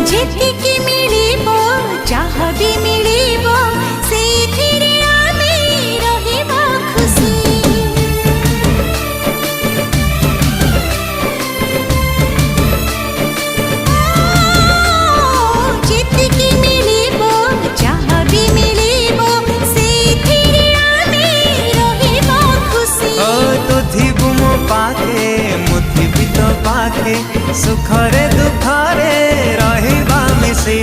जेतिकी मिलिबो जहाँ भी मिलिबो सेथिरे आमे रहिबा खुशी। जेतिकी मिलिबो जहाँ भी मिलिबो सेथिरे आमे रहिबा खुशी। तू थिबु मो पाखे मु थिबि तो पाखे सुखरे दुखरे रहिबा मिसी।